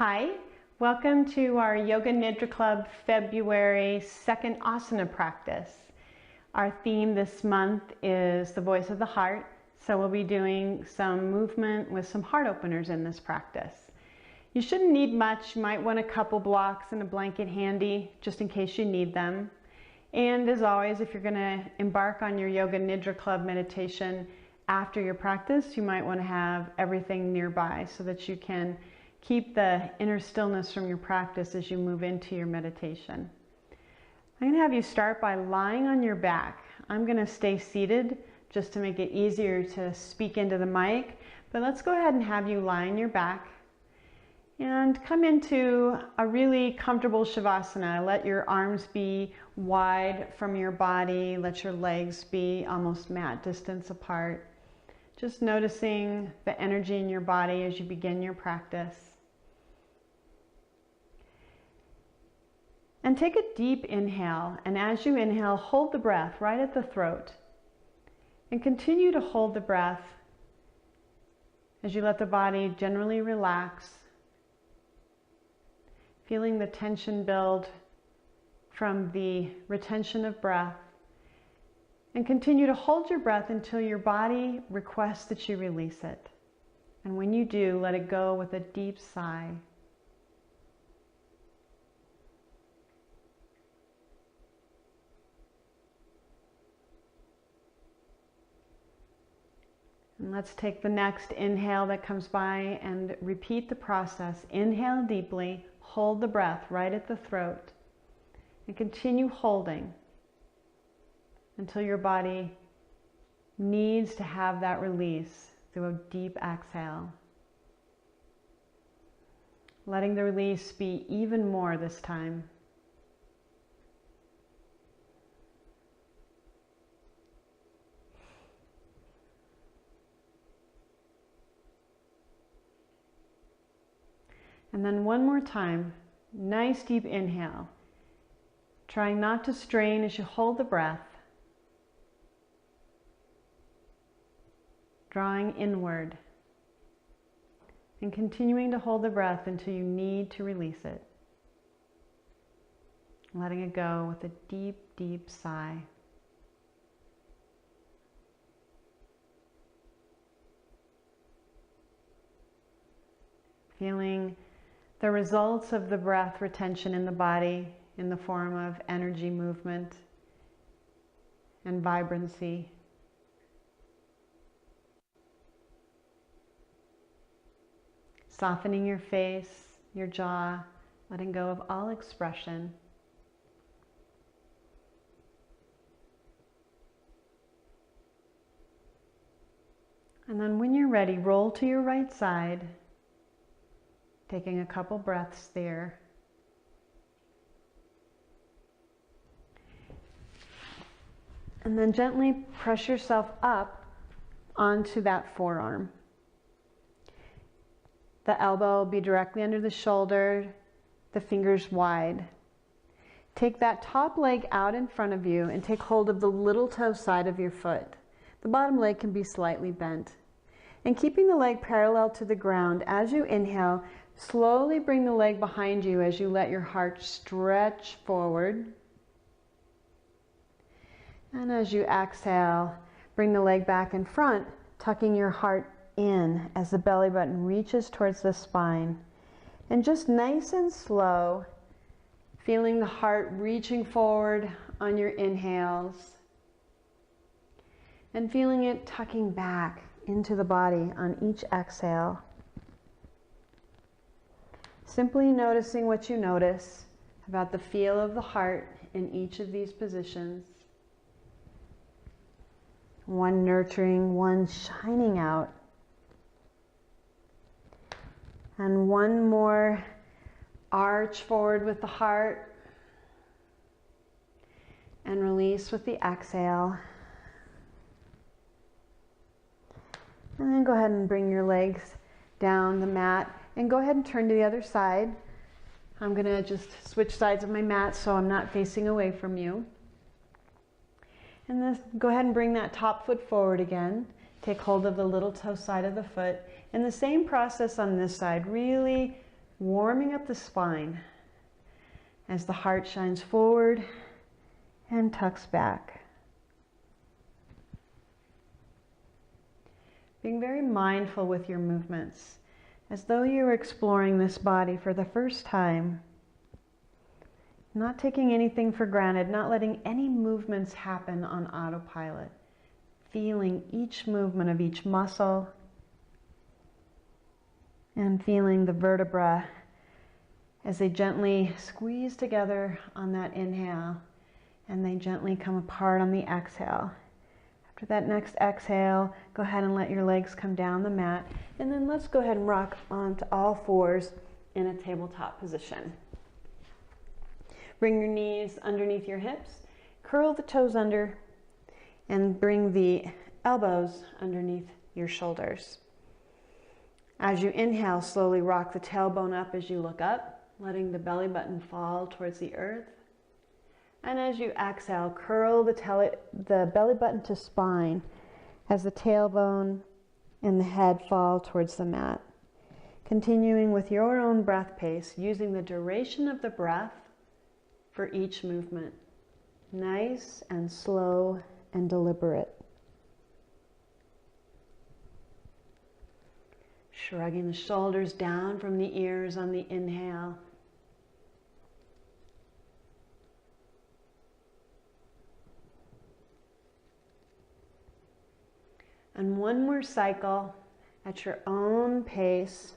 Hi, welcome to our Yoga Nidra Club February 2nd Asana practice. Our theme this month is the voice of the heart, so we'll be doing some movement with some heart openers in this practice. You shouldn't need much. You might want a couple blocks and a blanket handy just in case you need them. And as always, if you're going to embark on your Yoga Nidra Club meditation after your practice, you might want to have everything nearby so that you can keep the inner stillness from your practice as you move into your meditation. I'm going to have you start by lying on your back. I'm going to stay seated just to make it easier to speak into the mic, but let's go ahead and have you lie on your back and come into a really comfortable Shavasana. Let your arms be wide from your body. Let your legs be almost mat distance apart. Just noticing the energy in your body as you begin your practice. And take a deep inhale, and as you inhale, hold the breath right at the throat. And continue to hold the breath as you let the body generally relax, feeling the tension build from the retention of breath. And continue to hold your breath until your body requests that you release it. And when you do, let it go with a deep sigh. And let's take the next inhale that comes by and repeat the process. Inhale deeply, hold the breath right at the throat, and continue holding until your body needs to have that release through a deep exhale. Letting the release be even more this time. And then one more time, nice deep inhale. Trying not to strain as you hold the breath. Drawing inward. And continuing to hold the breath until you need to release it. Letting it go with a deep, deep sigh. Feeling the results of the breath retention in the body in the form of energy movement and vibrancy. Softening your face, your jaw, letting go of all expression. And then when you're ready, roll to your right side. Taking a couple breaths there. And then gently press yourself up onto that forearm. The elbow will be directly under the shoulder, the fingers wide. Take that top leg out in front of you and take hold of the little toe side of your foot. The bottom leg can be slightly bent. And keeping the leg parallel to the ground, as you inhale, slowly bring the leg behind you as you let your heart stretch forward. And as you exhale, bring the leg back in front, tucking your heart in as the belly button reaches towards the spine. And just nice and slow, feeling the heart reaching forward on your inhales. And feeling it tucking back into the body on each exhale. Simply noticing what you notice about the feel of the heart in each of these positions. One nurturing, one shining out. And one more arch forward with the heart. And release with the exhale. And then go ahead and bring your legs down the mat and go ahead and turn to the other side. I'm going to just switch sides of my mat so I'm not facing away from you. And then go ahead and bring that top foot forward again. Take hold of the little toe side of the foot. And the same process on this side. Really warming up the spine as the heart shines forward and tucks back. Being very mindful with your movements, as though you were exploring this body for the first time. Not taking anything for granted, not letting any movements happen on autopilot. Feeling each movement of each muscle and feeling the vertebra as they gently squeeze together on that inhale and they gently come apart on the exhale. After that next exhale, go ahead and let your legs come down the mat, and then let's go ahead and rock onto all fours in a tabletop position. Bring your knees underneath your hips, curl the toes under, and bring the elbows underneath your shoulders. As you inhale, slowly rock the tailbone up as you look up, letting the belly button fall towards the earth. And as you exhale, curl the belly button to spine as the tailbone and the head fall towards the mat. Continuing with your own breath pace, using the duration of the breath for each movement. Nice and slow and deliberate. Shrugging the shoulders down from the ears on the inhale. And one more cycle at your own pace.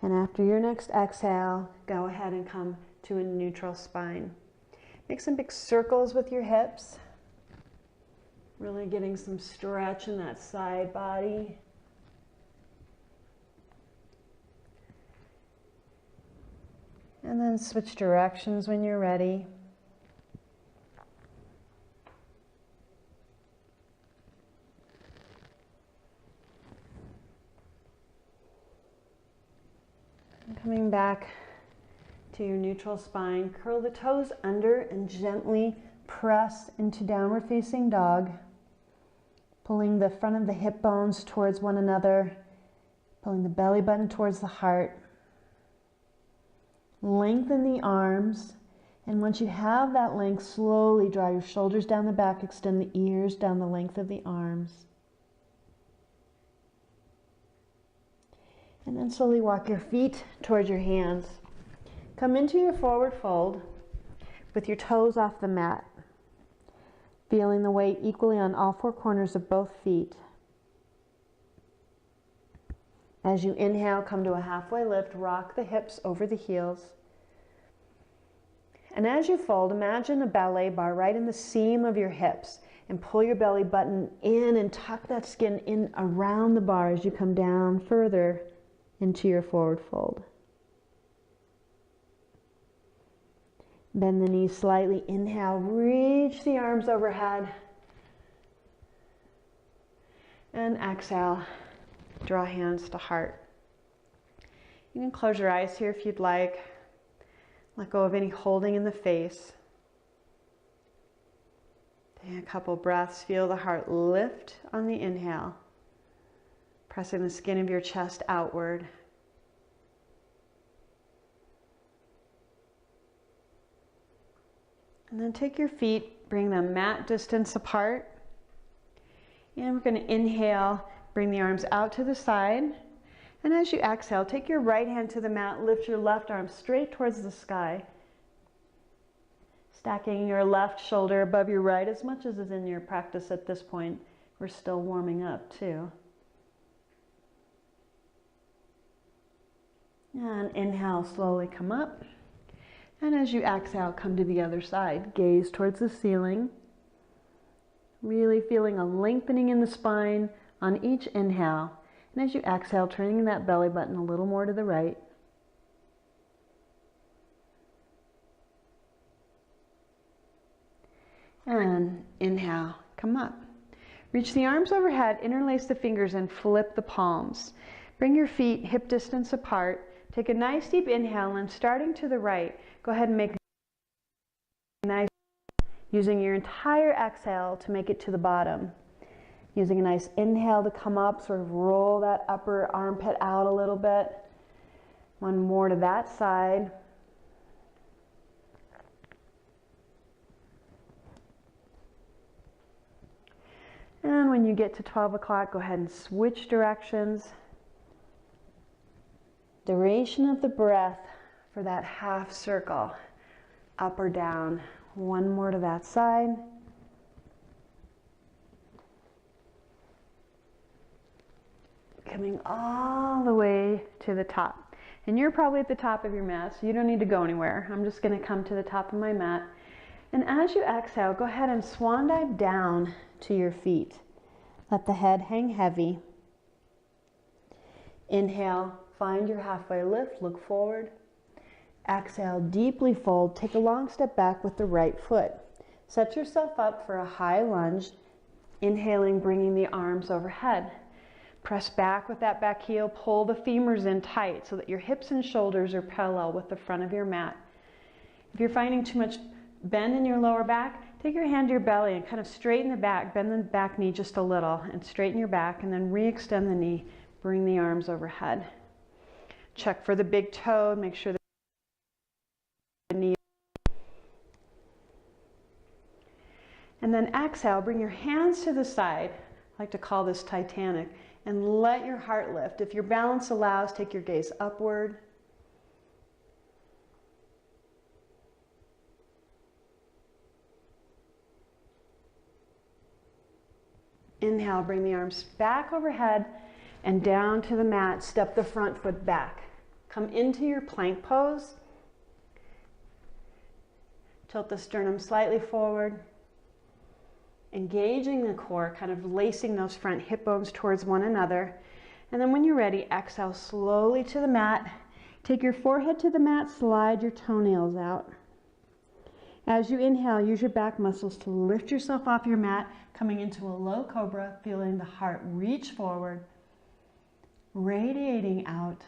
And after your next exhale, go ahead and come to a neutral spine. Make some big circles with your hips. Really getting some stretch in that side body. And then switch directions when you're ready. Coming back to your neutral spine, curl the toes under and gently press into downward facing dog, pulling the front of the hip bones towards one another, pulling the belly button towards the heart. Lengthen the arms, and once you have that length, slowly draw your shoulders down the back, extend the ears down the length of the arms. And then slowly walk your feet towards your hands. Come into your forward fold with your toes off the mat, feeling the weight equally on all four corners of both feet. As you inhale, come to a halfway lift, rock the hips over the heels. And as you fold, imagine a ballet bar right in the seam of your hips, and pull your belly button in and tuck that skin in around the bar as you come down further into your forward fold. Bend the knees slightly. Inhale, reach the arms overhead. And exhale, draw hands to heart. You can close your eyes here if you'd like. Let go of any holding in the face. Take a couple breaths. Feel the heart lift on the inhale, pressing the skin of your chest outward. And then take your feet, bring them mat distance apart. And we're going to inhale, bring the arms out to the side. And as you exhale, take your right hand to the mat, lift your left arm straight towards the sky. Stacking your left shoulder above your right as much as is in your practice at this point. We're still warming up too. And inhale, slowly come up. And as you exhale, come to the other side. Gaze towards the ceiling. Really feeling a lengthening in the spine on each inhale. And as you exhale, turning that belly button a little more to the right. And inhale, come up. Reach the arms overhead, interlace the fingers, and flip the palms. Bring your feet hip distance apart. Take a nice deep inhale, and starting to the right, go ahead and make a nice, using your entire exhale to make it to the bottom. Using a nice inhale to come up, sort of roll that upper armpit out a little bit. One more to that side. And when you get to 12 o'clock, go ahead and switch directions. Duration of the breath for that half circle, up or down. One more to that side. Coming all the way to the top. And you're probably at the top of your mat, so you don't need to go anywhere. I'm just going to come to the top of my mat. And as you exhale, go ahead and swan dive down to your feet. Let the head hang heavy. Inhale, find your halfway lift, look forward. Exhale, deeply fold, take a long step back with the right foot. Set yourself up for a high lunge. Inhaling, bringing the arms overhead. Press back with that back heel, pull the femurs in tight so that your hips and shoulders are parallel with the front of your mat. If you're finding too much bend in your lower back, take your hand to your belly and kind of straighten the back, bend the back knee just a little and straighten your back, and then re-extend the knee, bring the arms overhead. Check for the big toe, make sure the knee. And then exhale, bring your hands to the side. I like to call this Titanic. And let your heart lift. If your balance allows, take your gaze upward. Inhale, bring the arms back overhead and down to the mat. Step the front foot back. Come into your plank pose. Tilt the sternum slightly forward. Engaging the core, kind of lacing those front hip bones towards one another. And then when you're ready, exhale slowly to the mat. Take your forehead to the mat, slide your toenails out. As you inhale, use your back muscles to lift yourself off your mat, coming into a low cobra, feeling the heart reach forward, radiating out.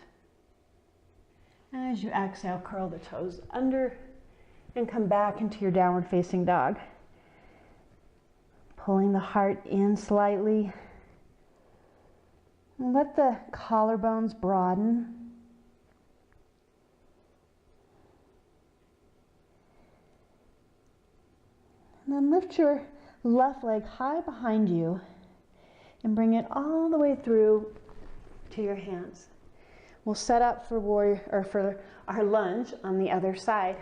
As you exhale, curl the toes under and come back into your downward facing dog. Pulling the heart in slightly. And let the collarbones broaden. And then lift your left leg high behind you and bring it all the way through to your hands. We'll set up for for our lunge on the other side.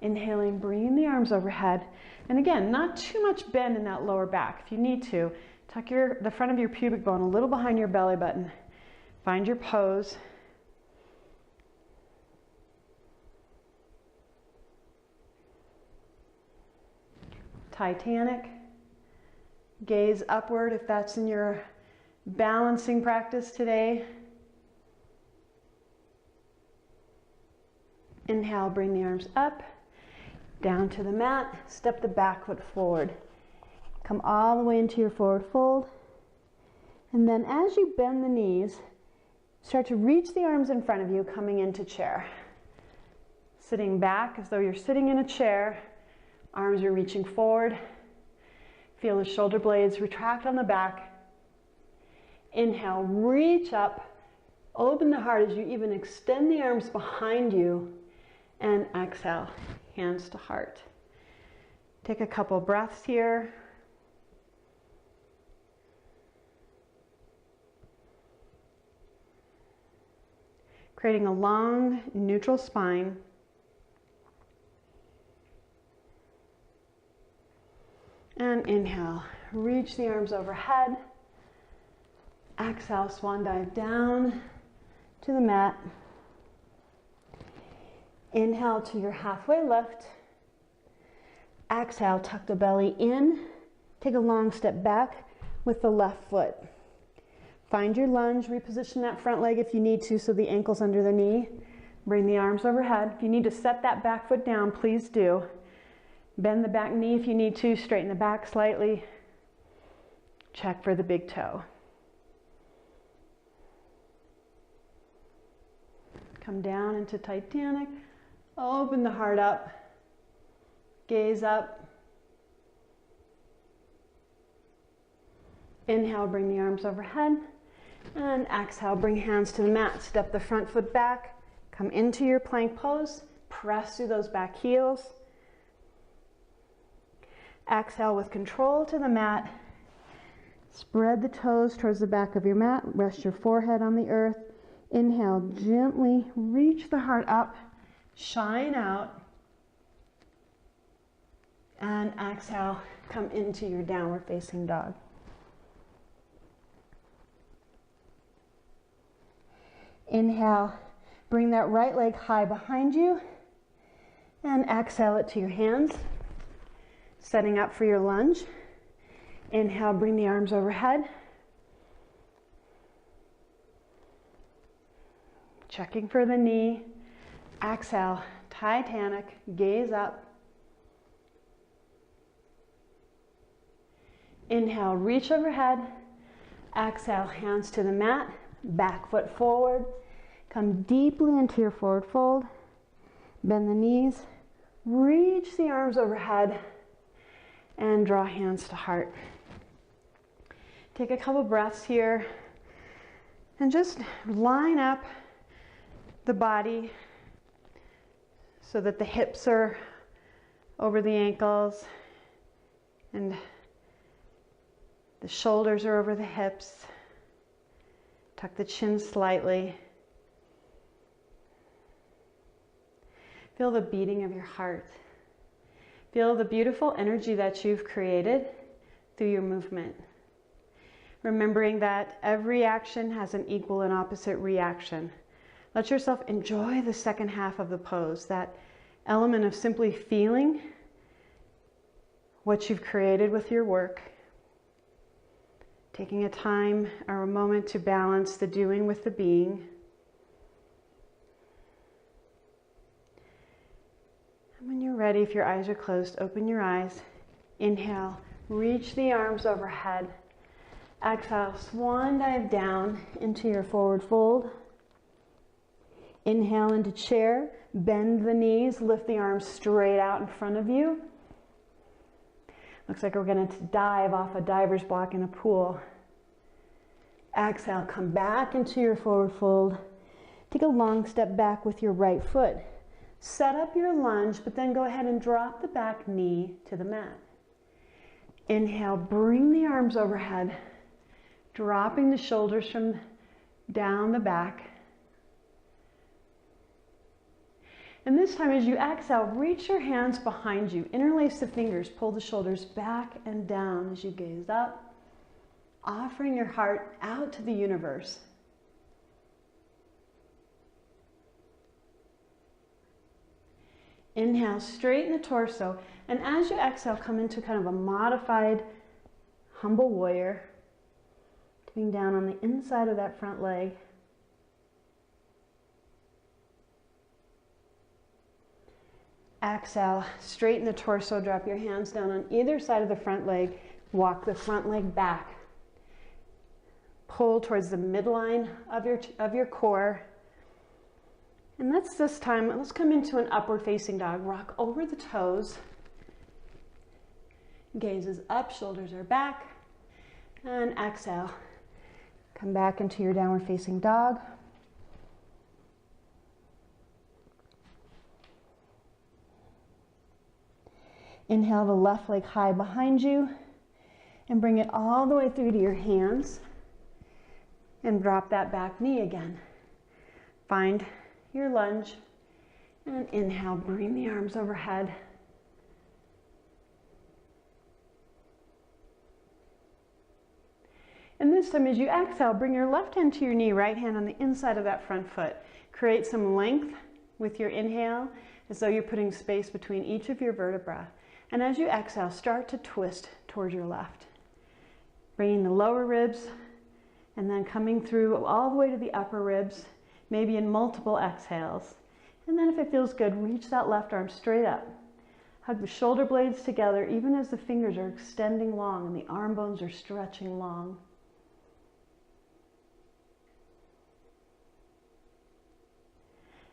Inhaling, bringing the arms overhead. And again, not too much bend in that lower back. If you need to, tuck the front of your pubic bone a little behind your belly button. Find your pose. Titanic. Gaze upward if that's in your balancing practice today. Inhale, bring the arms up. Down to the mat, step the back foot forward. Come all the way into your forward fold. And then as you bend the knees, start to reach the arms in front of you, coming into chair. Sitting back as though you're sitting in a chair. Arms are reaching forward. Feel the shoulder blades retract on the back. Inhale, reach up. Open the heart as you even extend the arms behind you. And exhale. Hands to heart. Take a couple breaths here. Creating a long, neutral spine. And inhale, reach the arms overhead. Exhale, swan dive down to the mat. Inhale to your halfway lift. Exhale, tuck the belly in. Take a long step back with the left foot. Find your lunge, reposition that front leg if you need to so the ankle's under the knee. Bring the arms overhead. If you need to set that back foot down, please do. Bend the back knee if you need to, straighten the back slightly. Check for the big toe. Come down into Titanic. Open the heart up. Gaze up. Inhale, bring the arms overhead. And exhale, bring hands to the mat. Step the front foot back. Come into your plank pose. Press through those back heels. Exhale with control to the mat. Spread the toes towards the back of your mat. Rest your forehead on the earth. Inhale, gently reach the heart up. Shine out. And exhale, come into your downward facing dog. Inhale, bring that right leg high behind you. And exhale it to your hands. Setting up for your lunge. Inhale, bring the arms overhead. Checking for the knee. Exhale, Titanic, gaze up. Inhale, reach overhead. Exhale, hands to the mat. Back foot forward. Come deeply into your forward fold. Bend the knees. Reach the arms overhead. And draw hands to heart. Take a couple breaths here. And just line up the body so that the hips are over the ankles and the shoulders are over the hips. Tuck the chin slightly. Feel the beating of your heart. Feel the beautiful energy that you've created through your movement. Remembering that every action has an equal and opposite reaction. Let yourself enjoy the second half of the pose, that element of simply feeling what you've created with your work. Taking a time or a moment to balance the doing with the being. And when you're ready, if your eyes are closed, open your eyes. Inhale, reach the arms overhead. Exhale, swan dive down into your forward fold. Inhale into chair, bend the knees, lift the arms straight out in front of you. Looks like we're going to dive off a diver's block in a pool. Exhale, come back into your forward fold. Take a long step back with your right foot. Set up your lunge, but then go ahead and drop the back knee to the mat. Inhale, bring the arms overhead, dropping the shoulders from down the back. And this time as you exhale, reach your hands behind you. Interlace the fingers, pull the shoulders back and down as you gaze up, offering your heart out to the universe. Inhale, straighten the torso. And as you exhale, come into kind of a modified humble warrior. Dipping down on the inside of that front leg. Exhale, straighten the torso, drop your hands down on either side of the front leg. Walk the front leg back. Pull towards the midline of your core. And this time, let's come into an upward facing dog. Rock over the toes. Gaze is up, shoulders are back. And exhale. Come back into your downward facing dog. Inhale the left leg high behind you and bring it all the way through to your hands and drop that back knee again. Find your lunge and inhale, bring the arms overhead. And this time as you exhale, bring your left hand to your knee, right hand on the inside of that front foot. Create some length with your inhale as though you're putting space between each of your vertebrae. And as you exhale, start to twist towards your left. Bringing the lower ribs and then coming through all the way to the upper ribs, maybe in multiple exhales. And then if it feels good, reach that left arm straight up. Hug the shoulder blades together even as the fingers are extending long and the arm bones are stretching long.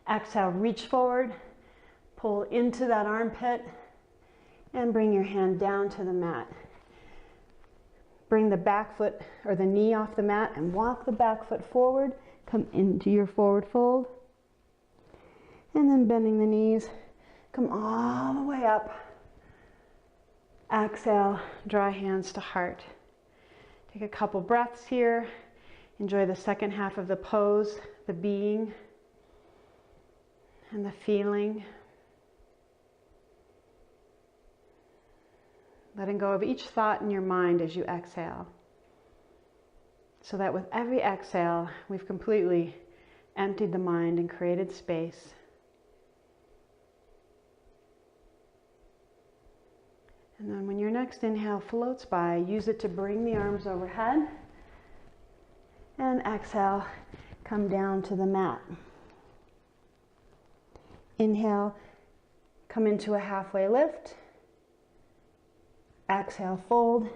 Exhale, reach forward, pull into that armpit, and bring your hand down to the mat. Bring the back foot or the knee off the mat and walk the back foot forward. Come into your forward fold. And then bending the knees, come all the way up. Exhale, draw hands to heart. Take a couple breaths here. Enjoy the second half of the pose, the being and the feeling. Letting go of each thought in your mind as you exhale. So that with every exhale, we've completely emptied the mind and created space. And then when your next inhale floats by, use it to bring the arms overhead. And exhale, come down to the mat. Inhale, come into a halfway lift. Exhale, fold.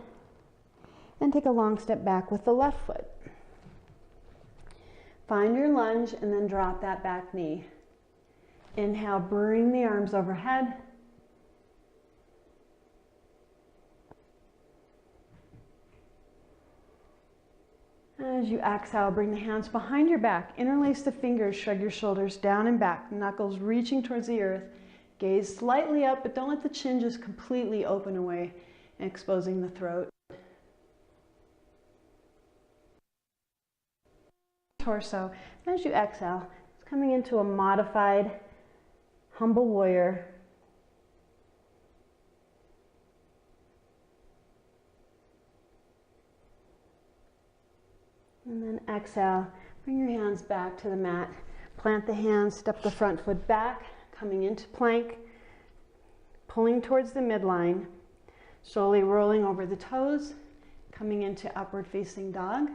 And take a long step back with the left foot. Find your lunge and then drop that back knee. Inhale, bring the arms overhead. As you exhale, bring the hands behind your back. Interlace the fingers, shrug your shoulders down and back. Knuckles reaching towards the earth. Gaze slightly up, but don't let the chin just completely open away, exposing the throat. Torso. As you exhale, it's coming into a modified humble warrior. And then exhale, bring your hands back to the mat. Plant the hands, step the front foot back, coming into plank, pulling towards the midline, slowly rolling over the toes, coming into upward facing dog,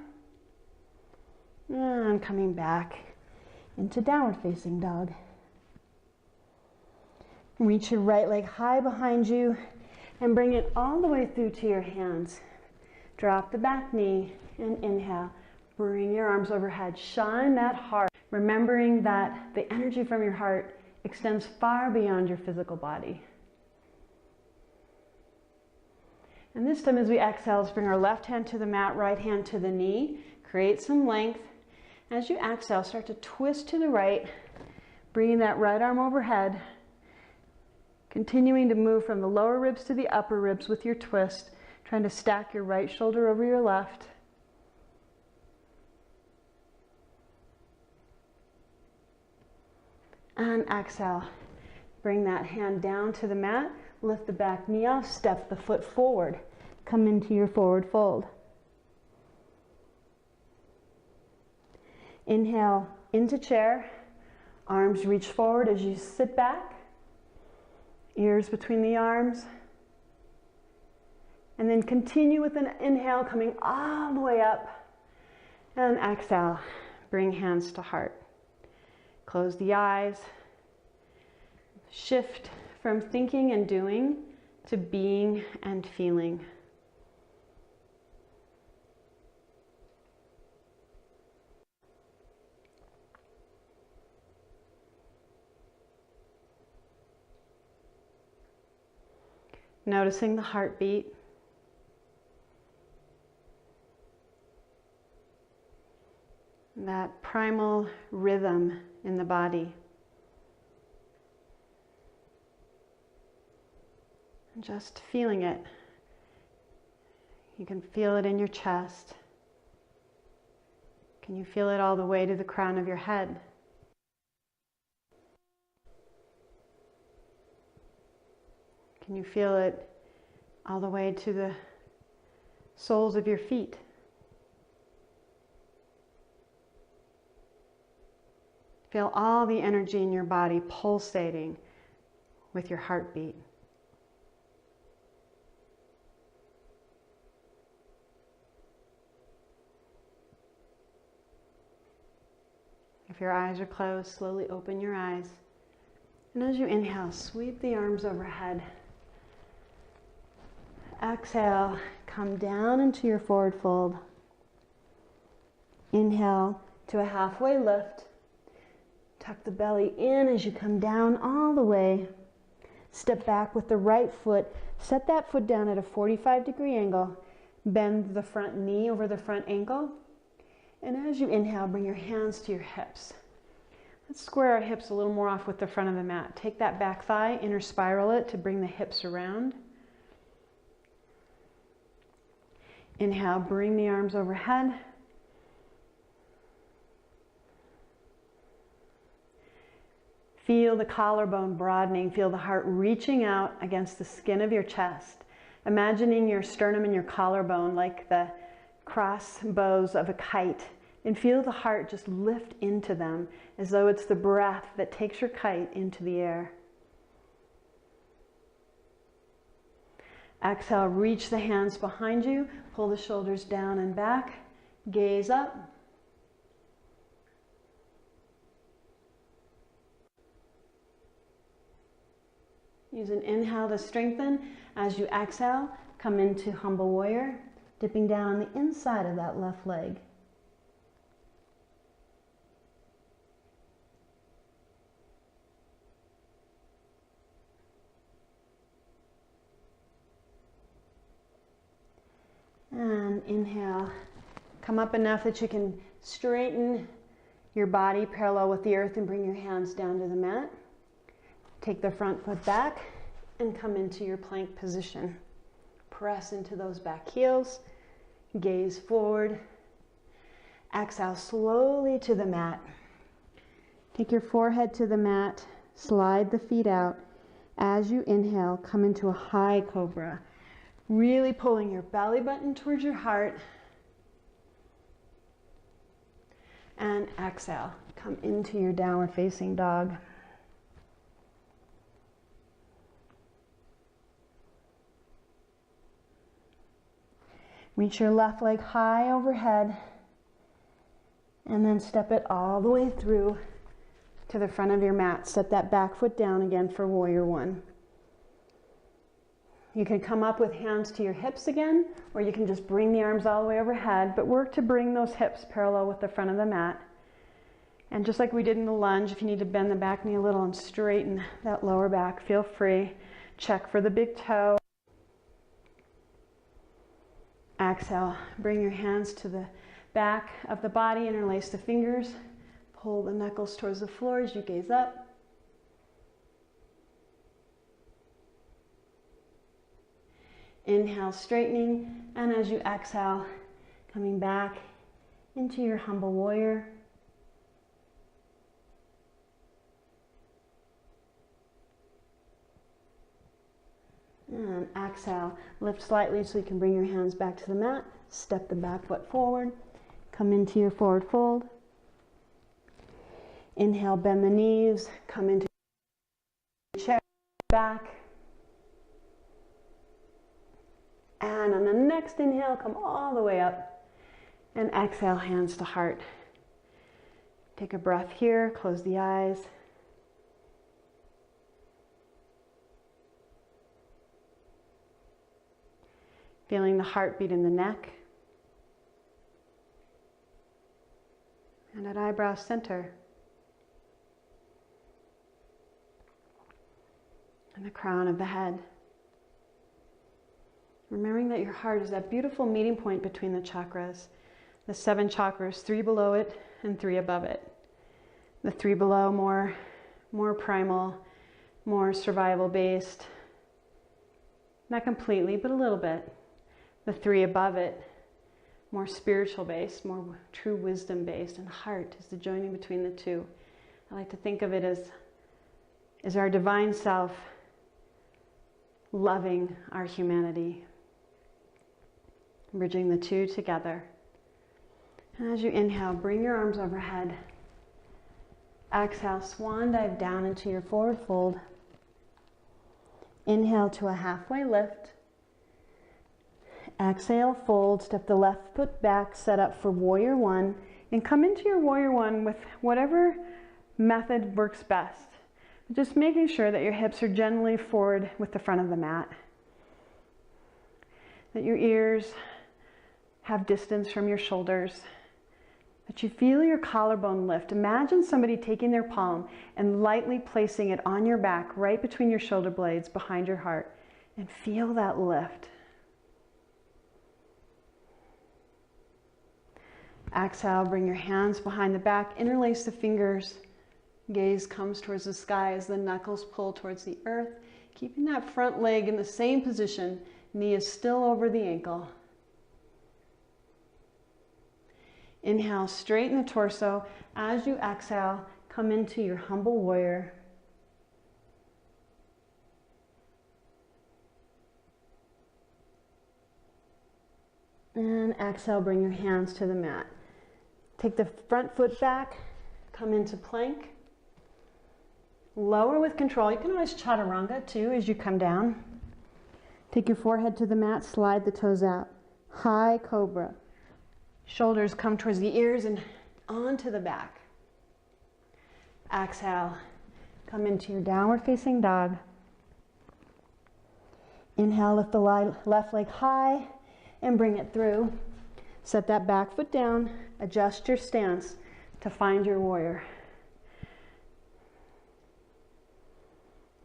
and coming back into downward facing dog. Reach your right leg high behind you and bring it all the way through to your hands. Drop the back knee and inhale. Bring your arms overhead, shine that heart, remembering that the energy from your heart extends far beyond your physical body. And this time as we exhale, let's bring our left hand to the mat, right hand to the knee, create some length. As you exhale, start to twist to the right, bringing that right arm overhead, continuing to move from the lower ribs to the upper ribs with your twist, trying to stack your right shoulder over your left. And exhale, bring that hand down to the mat, lift the back knee off, step the foot forward, come into your forward fold. Inhale into chair, arms reach forward as you sit back, ears between the arms, and then continue with an inhale coming all the way up, and exhale, bring hands to heart. Close the eyes, shift from thinking and doing to being and feeling. Noticing the heartbeat. That primal rhythm in the body. And just feeling it. You can feel it in your chest. Can you feel it all the way to the crown of your head? Can you feel it all the way to the soles of your feet? Feel all the energy in your body pulsating with your heartbeat. If your eyes are closed, slowly open your eyes. And as you inhale, sweep the arms overhead. Exhale, come down into your forward fold. Inhale to a halfway lift. Tuck the belly in as you come down all the way. Step back with the right foot. Set that foot down at a 45-degree angle. Bend the front knee over the front ankle. And as you inhale, bring your hands to your hips. Let's square our hips a little more off with the front of the mat. Take that back thigh, inner spiral it to bring the hips around. Inhale, bring the arms overhead. Feel the collarbone broadening. Feel the heart reaching out against the skin of your chest. Imagining your sternum and your collarbone like the cross bows of a kite. And feel the heart just lift into them as though it's the breath that takes your kite into the air. Exhale, reach the hands behind you. Pull the shoulders down and back. Gaze up. Use an inhale to strengthen. As you exhale, come into humble warrior, dipping down on the inside of that left leg. And inhale, come up enough that you can straighten your body parallel with the earth and bring your hands down to the mat. Take the front foot back and come into your plank position. Press into those back heels, gaze forward. Exhale slowly to the mat. Take your forehead to the mat, slide the feet out. As you inhale, come into a high cobra. Really pulling your belly button towards your heart. And exhale, come into your downward facing dog. Reach your left leg high overhead and then step it all the way through to the front of your mat. Set that back foot down again for warrior one. You can come up with hands to your hips again, or you can just bring the arms all the way overhead, but work to bring those hips parallel with the front of the mat. And just like we did in the lunge, if you need to bend the back knee a little and straighten that lower back, feel free. Check for the big toe. Exhale, bring your hands to the back of the body, interlace the fingers, pull the knuckles towards the floor as you gaze up. Inhale, straightening, and as you exhale, coming back into your humble warrior. And exhale, lift slightly so you can bring your hands back to the mat. Step the back foot forward. Come into your forward fold. Inhale, bend the knees. Come into chair, back. And on the next inhale, come all the way up. And exhale, hands to heart. Take a breath here, close the eyes. Feeling the heartbeat in the neck. And at eyebrow center. And the crown of the head. Remembering that your heart is that beautiful meeting point between the chakras. The 7 chakras, 3 below it and 3 above it. The 3 below more primal, more survival based. Not completely, but a little bit. The 3 above it, more spiritual based, more true wisdom based, and heart is the joining between the 2. I like to think of it as our divine self loving our humanity, bridging the 2 together. And as you inhale, bring your arms overhead. Exhale, swan dive down into your forward fold. Inhale to a halfway lift. Exhale, fold, step the left foot back, set up for warrior one, and come into your warrior one with whatever method works best. Just making sure that your hips are generally forward with the front of the mat. That your ears have distance from your shoulders. That you feel your collarbone lift. Imagine somebody taking their palm and lightly placing it on your back, right between your shoulder blades, behind your heart, and feel that lift. Exhale, bring your hands behind the back, interlace the fingers. Gaze comes towards the sky as the knuckles pull towards the earth. Keeping that front leg in the same position, knee is still over the ankle. Inhale, straighten the torso. As you exhale, come into your humble warrior. And exhale, bring your hands to the mat. Take the front foot back, come into plank. Lower with control. You can always chaturanga too as you come down. Take your forehead to the mat, slide the toes out. High cobra. Shoulders come towards the ears and onto the back. Exhale, come into your downward facing dog. Inhale, lift the left leg high and bring it through. Set that back foot down, adjust your stance to find your warrior.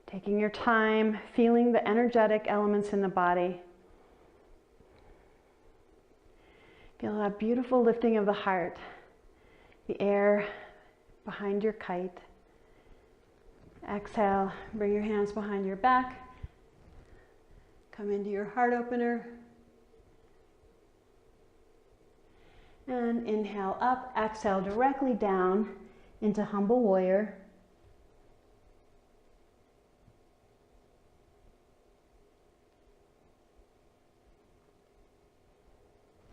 Taking your time, feeling the energetic elements in the body. Feel that beautiful lifting of the heart, the air behind your kite. Exhale, bring your hands behind your back. Come into your heart opener. And inhale up, exhale directly down into humble warrior.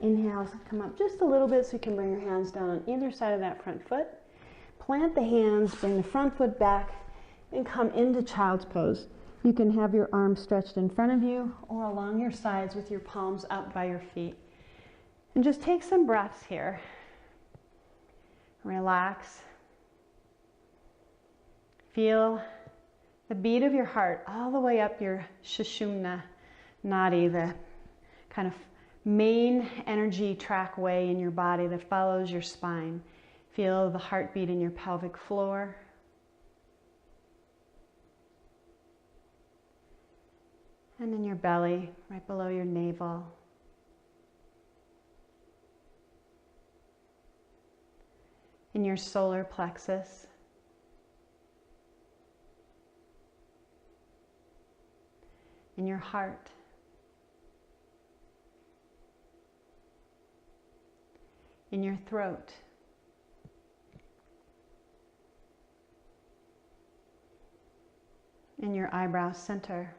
Inhale, come up just a little bit so you can bring your hands down on either side of that front foot. Plant the hands, bring the front foot back, and come into child's pose. You can have your arms stretched in front of you or along your sides with your palms up by your feet. And just take some breaths here. Relax. Feel the beat of your heart all the way up your Sushumna Nadi, the kind of main energy trackway in your body that follows your spine. Feel the heartbeat in your pelvic floor. And in your belly, right below your navel. In your solar plexus. In your heart. In your throat. In your eyebrow center.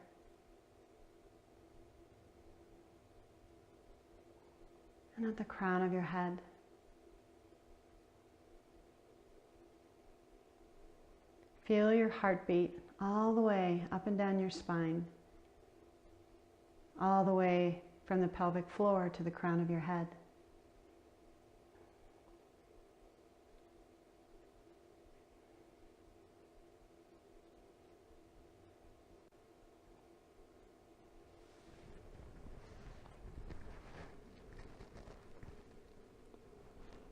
And at the crown of your head. Feel your heartbeat all the way up and down your spine, all the way from the pelvic floor to the crown of your head.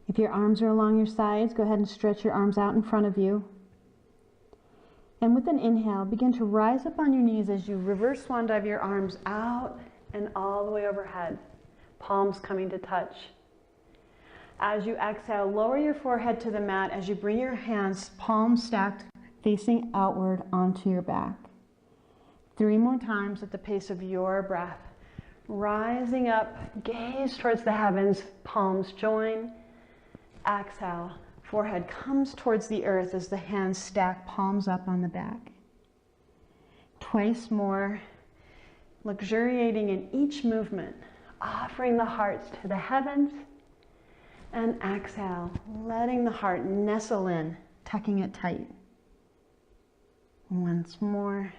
If your arms are along your sides, go ahead and stretch your arms out in front of you. And with an inhale, begin to rise up on your knees as you reverse swan dive your arms out and all the way overhead. Palms coming to touch. As you exhale, lower your forehead to the mat as you bring your hands palms stacked facing outward onto your back. 3 more times at the pace of your breath. Rising up, gaze towards the heavens, palms join. Exhale, forehead comes towards the earth as the hands stack palms up on the back. Twice more, luxuriating in each movement, offering the hearts to the heavens. And exhale, letting the heart nestle in, tucking it tight. Once more.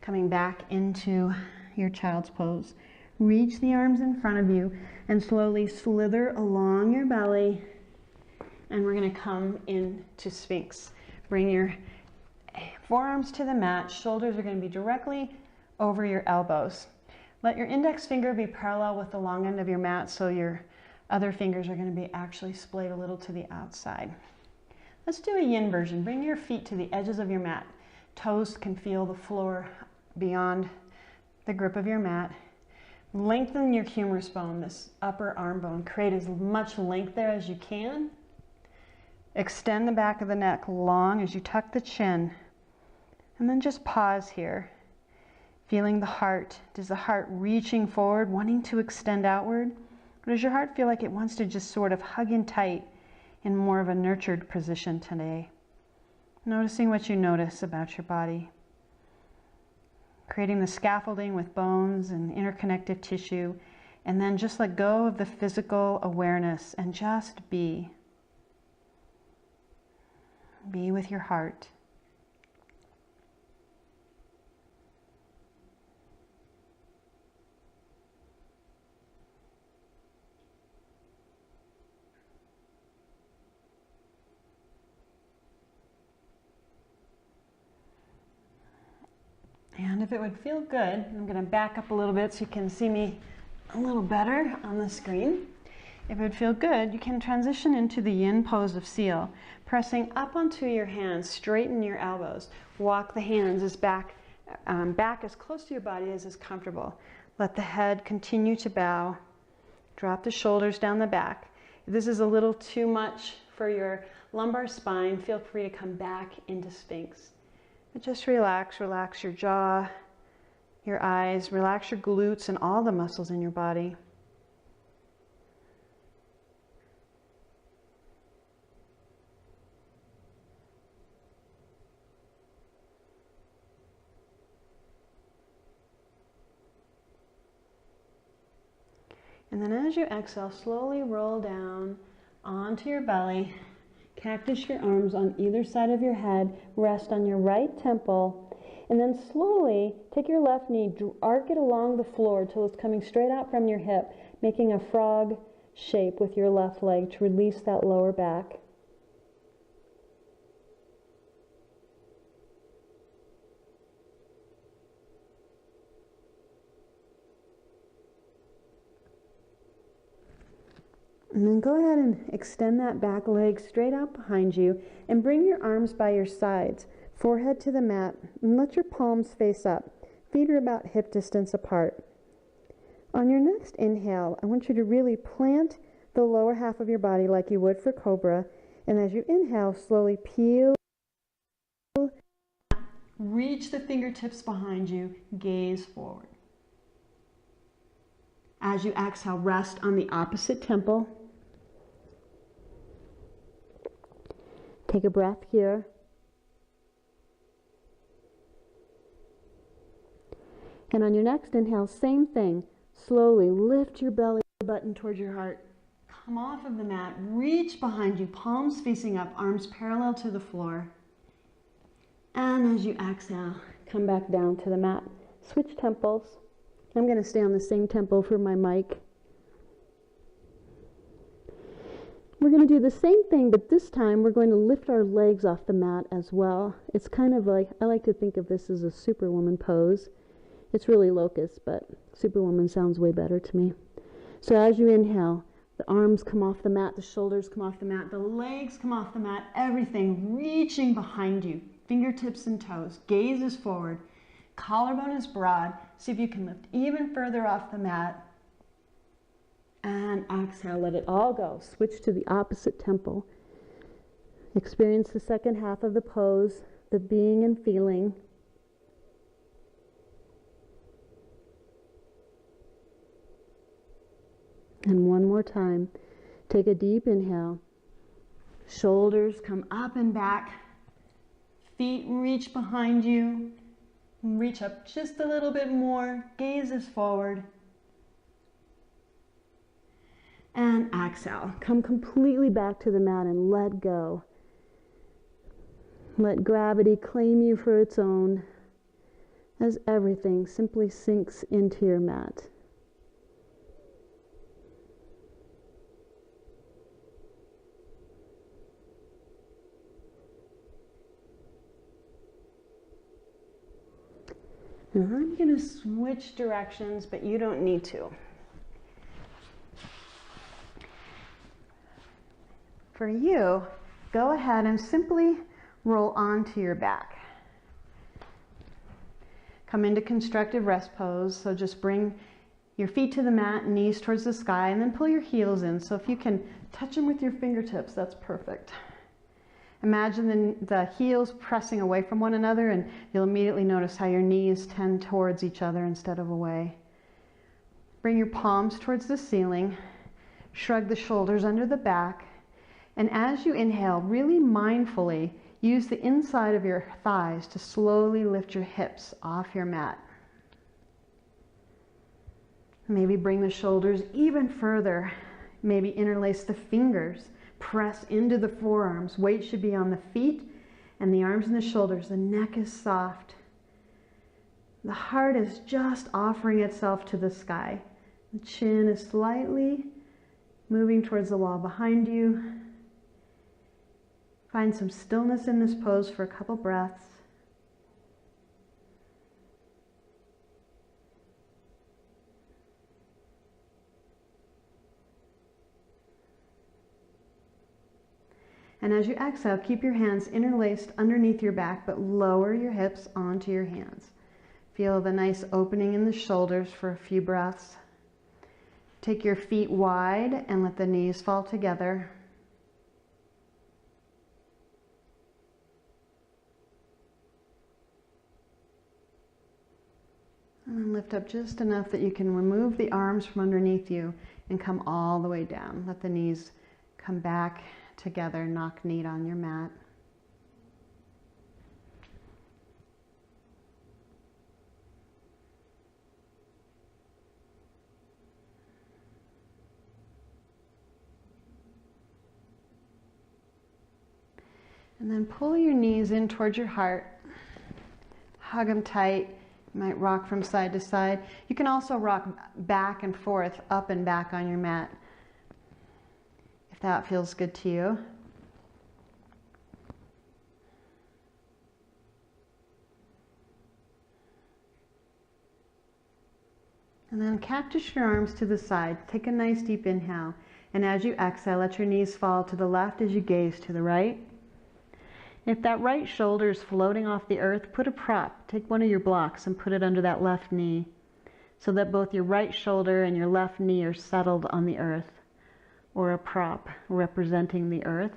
Coming back into your child's pose. Reach the arms in front of you and slowly slither along your belly. And we're going to come into Sphinx. Bring your forearms to the mat. Shoulders are going to be directly over your elbows. Let your index finger be parallel with the long end of your mat so your other fingers are going to be actually splayed a little to the outside. Let's do a yin version. Bring your feet to the edges of your mat. Toes can feel the floor beyond the grip of your mat. Lengthen your humerus bone, this upper arm bone. Create as much length there as you can. Extend the back of the neck long as you tuck the chin. And then just pause here. Feeling the heart. Does the heart reaching forward, wanting to extend outward? Or does your heart feel like it wants to just sort of hug in tight in more of a nurtured position today? Noticing what you notice about your body. Creating the scaffolding with bones and interconnective tissue, and then just let go of the physical awareness and just be. Be with your heart. And if it would feel good, I'm going to back up a little bit so you can see me a little better on the screen. If it would feel good, you can transition into the yin pose of seal, pressing up onto your hands, straighten your elbows, walk the hands as back as close to your body as is comfortable. Let the head continue to bow, drop the shoulders down the back. If this is a little too much for your lumbar spine, feel free to come back into Sphinx. But just relax your jaw, your eyes, relax your glutes and all the muscles in your body. And then as you exhale, slowly roll down onto your belly. Cactus your arms on either side of your head, rest on your right temple, and then slowly take your left knee, arc it along the floor till it's coming straight out from your hip, making a frog shape with your left leg to release that lower back. And then go ahead and extend that back leg straight out behind you and bring your arms by your sides, forehead to the mat, and let your palms face up. Feet are about hip distance apart. On your next inhale, I want you to really plant the lower half of your body like you would for cobra. And as you inhale, slowly peel. Reach the fingertips behind you, gaze forward. As you exhale, rest on the opposite temple. Take a breath here. And on your next inhale, same thing. Slowly lift your belly button towards your heart. Come off of the mat, reach behind you, palms facing up, arms parallel to the floor. And as you exhale, come back down to the mat. Switch temples. I'm going to stay on the same tempo for my mic. We're going to do the same thing, but this time we're going to lift our legs off the mat as well. It's kind of like, I like to think of this as a superwoman pose. It's really locust, but superwoman sounds way better to me. So as you inhale, the arms come off the mat, the shoulders come off the mat, the legs come off the mat, everything reaching behind you, fingertips and toes, gaze is forward, collarbone is broad. See if you can lift even further off the mat. And exhale, let it all go. Switch to the opposite temple. Experience the second half of the pose, the being and feeling. And one more time. Take a deep inhale. Shoulders come up and back. Feet reach behind you. Reach up just a little bit more. Gaze is forward. And exhale. Come completely back to the mat and let go. Let gravity claim you for its own as everything simply sinks into your mat. Now I'm going to switch directions, but you don't need to. For you, go ahead and simply roll onto your back. Come into constructive rest pose. So just bring your feet to the mat, knees towards the sky, and then pull your heels in. So if you can touch them with your fingertips, that's perfect. Imagine the heels pressing away from one another, and you'll immediately notice how your knees tend towards each other instead of away. Bring your palms towards the ceiling. Shrug the shoulders under the back. And as you inhale, really mindfully, use the inside of your thighs to slowly lift your hips off your mat. Maybe bring the shoulders even further. Maybe interlace the fingers. Press into the forearms. Weight should be on the feet and the arms and the shoulders. The neck is soft. The heart is just offering itself to the sky. The chin is slightly moving towards the wall behind you. Find some stillness in this pose for a couple breaths. And as you exhale, keep your hands interlaced underneath your back, but lower your hips onto your hands. Feel the nice opening in the shoulders for a few breaths. Take your feet wide and let the knees fall together. And then lift up just enough that you can remove the arms from underneath you and come all the way down. Let the knees come back together, knock knee on your mat. And then pull your knees in towards your heart. Hug them tight. You might rock from side to side. You can also rock back and forth, up and back on your mat, if that feels good to you. And then cactus your arms to the side. Take a nice deep inhale. And as you exhale, let your knees fall to the left as you gaze to the right. If that right shoulder is floating off the earth, put a prop. Take one of your blocks and put it under that left knee so that both your right shoulder and your left knee are settled on the earth, or a prop representing the earth.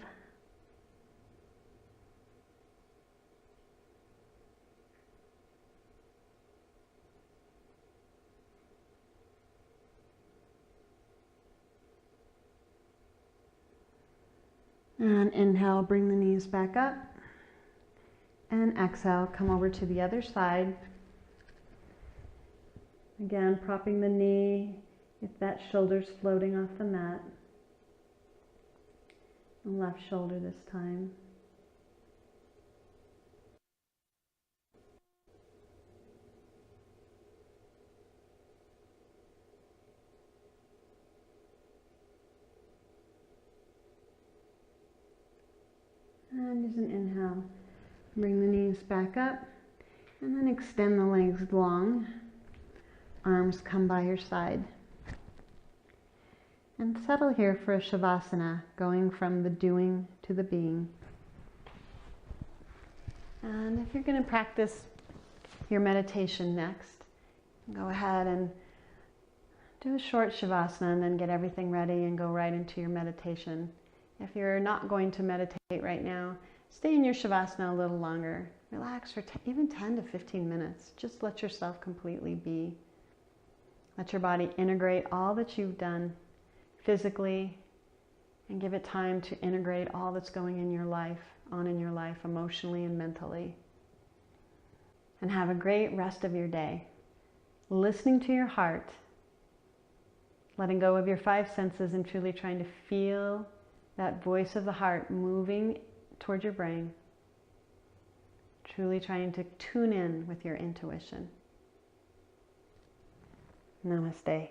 And inhale, bring the knees back up. And exhale, come over to the other side. Again, propping the knee if that shoulder's floating off the mat. And left shoulder this time. And just an inhale. Bring the knees back up. And then extend the legs long. Arms come by your side. And settle here for a Shavasana, going from the doing to the being. And if you're going to practice your meditation next, go ahead and do a short Shavasana and then get everything ready and go right into your meditation. If you're not going to meditate right now, stay in your Shavasana a little longer. Relax for even 10 to 15 minutes. Just let yourself completely be. Let your body integrate all that you've done physically, and give it time to integrate all that's going in your life, emotionally and mentally. And have a great rest of your day. Listening to your heart, letting go of your five senses and truly trying to feel that voice of the heart moving toward your brain. Truly trying to tune in with your intuition. Namaste.